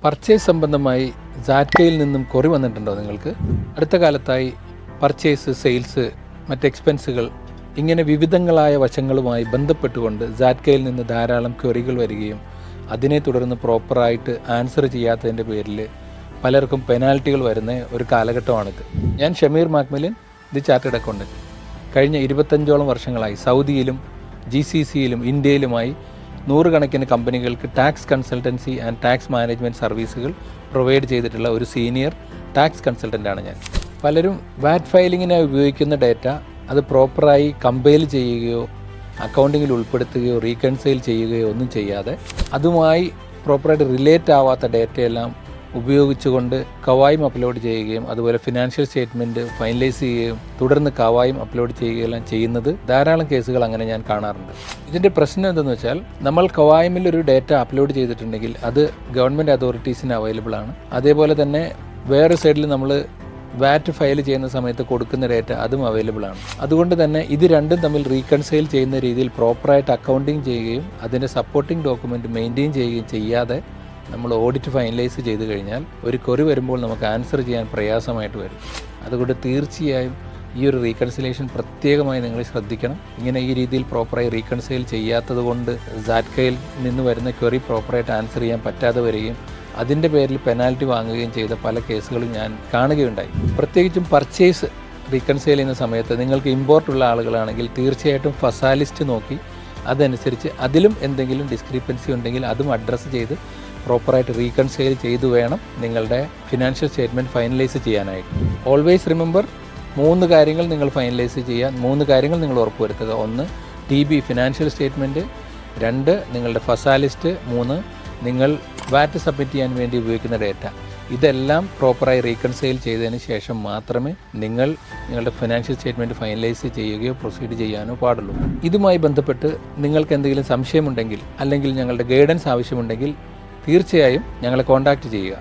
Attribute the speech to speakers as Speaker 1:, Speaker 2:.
Speaker 1: Purchase സംബന്ധമായി സാറ്റ്കയിൽ നിന്നും കുറവ് വന്നിട്ടുണ്ടോ നിങ്ങൾക്ക്? അടുത്ത കാലത്തായി പർച്ചേസ്, സെയിൽസ്, മറ്റ് എക്സ്പെൻസുകൾ ഇങ്ങനെ വിവിധങ്ങളായ വശങ്ങളുമായി ബന്ധപ്പെട്ടുകൊണ്ട് സാറ്റ്കയിൽ നിന്ന് ധാരാളം ക്വറികൾ വരികയും അതിനെ തുടർന്ന് പ്രോപ്പറായിട്ട് ആൻസർ ചെയ്യാത്തതിൻ്റെ പേരിൽ പലർക്കും പെനാൽറ്റികൾ വരുന്ന ഒരു കാലഘട്ടമാണിത്. ഞാൻ ഷമീർ മാക്മിലിൻ, ദി ചാർട്ടേഡ് അക്കൗണ്ടൻറ്റ്. കഴിഞ്ഞ 25ഓളം വർഷങ്ങളായി സൗദിയിലും GCCയിലും ഇന്ത്യയിലുമായി നൂറുകണക്കിന് കമ്പനികൾക്ക് tax consultancy and tax management സർവീസുകൾ പ്രൊവൈഡ് ചെയ്തിട്ടുള്ള ഒരു സീനിയർ ടാക്സ് കൺസൾട്ടൻ്റാണ് ഞാൻ. പലരും വാറ്റ് ഫയലിങ്ങിനായി ഉപയോഗിക്കുന്ന ഡേറ്റ അത് പ്രോപ്പറായി കമ്പൈൽ ചെയ്യുകയോ അക്കൗണ്ടിങ്ങിൽ ഉൾപ്പെടുത്തുകയോ റീകൺസൈൽ ചെയ്യുകയോ ഒന്നും ചെയ്യാതെ അതുമായി പ്രോപ്പറായിട്ട് റിലേറ്റ് ആവാത്ത ഡേറ്റയെല്ലാം ഉപയോഗിച്ചുകൊണ്ട് കവായും അപ്ലോഡ് ചെയ്യുകയും അതുപോലെ ഫിനാൻഷ്യൽ സ്റ്റേറ്റ്മെൻറ്റ് ഫൈനലൈസ് ചെയ്യുകയും തുടർന്ന് കവായും അപ്ലോഡ് ചെയ്യുകയെല്ലാം ചെയ്യുന്നത് ധാരാളം കേസുകൾ അങ്ങനെ ഞാൻ കാണാറുണ്ട്. ഇതിൻ്റെ പ്രശ്നം എന്തെന്ന് വെച്ചാൽ, നമ്മൾ കവായുമിൽ ഒരു ഡേറ്റ അപ്ലോഡ് ചെയ്തിട്ടുണ്ടെങ്കിൽ അത് ഗവൺമെൻറ് അതോറിറ്റീസിന് അവൈലബിൾ ആണ്. അതേപോലെ തന്നെ വേറെ സൈഡിൽ നമ്മൾ വാറ്റ് ഫയൽ ചെയ്യുന്ന സമയത്ത് കൊടുക്കുന്ന ഡേറ്റ അതും അവൈലബിൾ ആണ്. അതുകൊണ്ട് തന്നെ ഇത് രണ്ടും തമ്മിൽ റീകൺസൈൽ ചെയ്യുന്ന രീതിയിൽ പ്രോപ്പറായിട്ട് അക്കൗണ്ടിങ് ചെയ്യുകയും അതിൻ്റെ സപ്പോർട്ടിംഗ് ഡോക്യുമെൻറ്റ് മെയിൻറ്റെയിൻ ചെയ്യുകയും ചെയ്യാതെ നമ്മൾ ഓഡിറ്റ് ഫൈനലൈസ് ചെയ്ത് കഴിഞ്ഞാൽ ഒരു ക്വറി വരുമ്പോൾ നമുക്ക് ആൻസർ ചെയ്യാൻ പ്രയാസമായിട്ട് വരും. അതുകൊണ്ട് തീർച്ചയായും ഈ ഒരു റീകൺസിലേഷൻ പ്രത്യേകമായി നിങ്ങൾ ശ്രദ്ധിക്കണം. ഇങ്ങനെ ഈ രീതിയിൽ പ്രോപ്പറായി റീകൺസൈൽ ചെയ്യാത്തത് കൊണ്ട് സാറ്റ്കയിൽ നിന്ന് വരുന്ന ക്വറി പ്രോപ്പറായിട്ട് ആൻസർ ചെയ്യാൻ പറ്റാതെ വരികയും അതിൻ്റെ പേരിൽ പെനാൽറ്റി വാങ്ങുകയും ചെയ്ത പല കേസുകളും ഞാൻ കാണുകയുണ്ടായി. പ്രത്യേകിച്ചും പർച്ചേസ് റീകൺസൈൽ ചെയ്യുന്ന സമയത്ത് നിങ്ങൾക്ക് ഇമ്പോർട്ടുള്ള ആളുകളാണെങ്കിൽ തീർച്ചയായിട്ടും ഫസാലിസ്റ്റ് നോക്കി അതനുസരിച്ച് അതിലും എന്തെങ്കിലും ഡിസ്ക്രിപ്പൻസി ഉണ്ടെങ്കിൽ അതും അഡ്രസ്സ് ചെയ്ത് പ്രോപ്പറായിട്ട് റീകൺസൈൽ ചെയ്തു വേണം നിങ്ങളുടെ ഫിനാൻഷ്യൽ സ്റ്റേറ്റ്മെൻറ്റ് ഫൈനലൈസ് ചെയ്യാനായിട്ട്. ഓൾവേസ് റിമെമ്പർ, 3 കാര്യങ്ങൾ നിങ്ങൾ ഫൈനലൈസ് ചെയ്യാൻ 3 കാര്യങ്ങൾ നിങ്ങൾ ഉറപ്പുവരുത്തുക. 1 TB ഫിനാൻഷ്യൽ സ്റ്റേറ്റ്മെൻറ്റ്, 2 നിങ്ങളുടെ ഫസാലിസ്റ്റ്, 3 നിങ്ങൾ വാറ്റ് സബ്മിറ്റ് ചെയ്യാൻ വേണ്ടി ഉപയോഗിക്കുന്ന ഡേറ്റ. ഇതെല്ലാം പ്രോപ്പറായി റീകൺസൈൽ ചെയ്തതിന് ശേഷം മാത്രമേ നിങ്ങളുടെ ഫിനാൻഷ്യൽ സ്റ്റേറ്റ്മെൻറ്റ് ഫൈനലൈസ് ചെയ്യുകയോ പ്രൊസീഡ് ചെയ്യാനോ പാടുള്ളൂ. ഇതുമായി ബന്ധപ്പെട്ട് നിങ്ങൾക്ക് എന്തെങ്കിലും സംശയമുണ്ടെങ്കിൽ അല്ലെങ്കിൽ ഞങ്ങളുടെ ഗൈഡൻസ് ആവശ്യമുണ്ടെങ്കിൽ തീർച്ചയായും ഞങ്ങളെ കോൺടാക്റ്റ് ചെയ്യുക.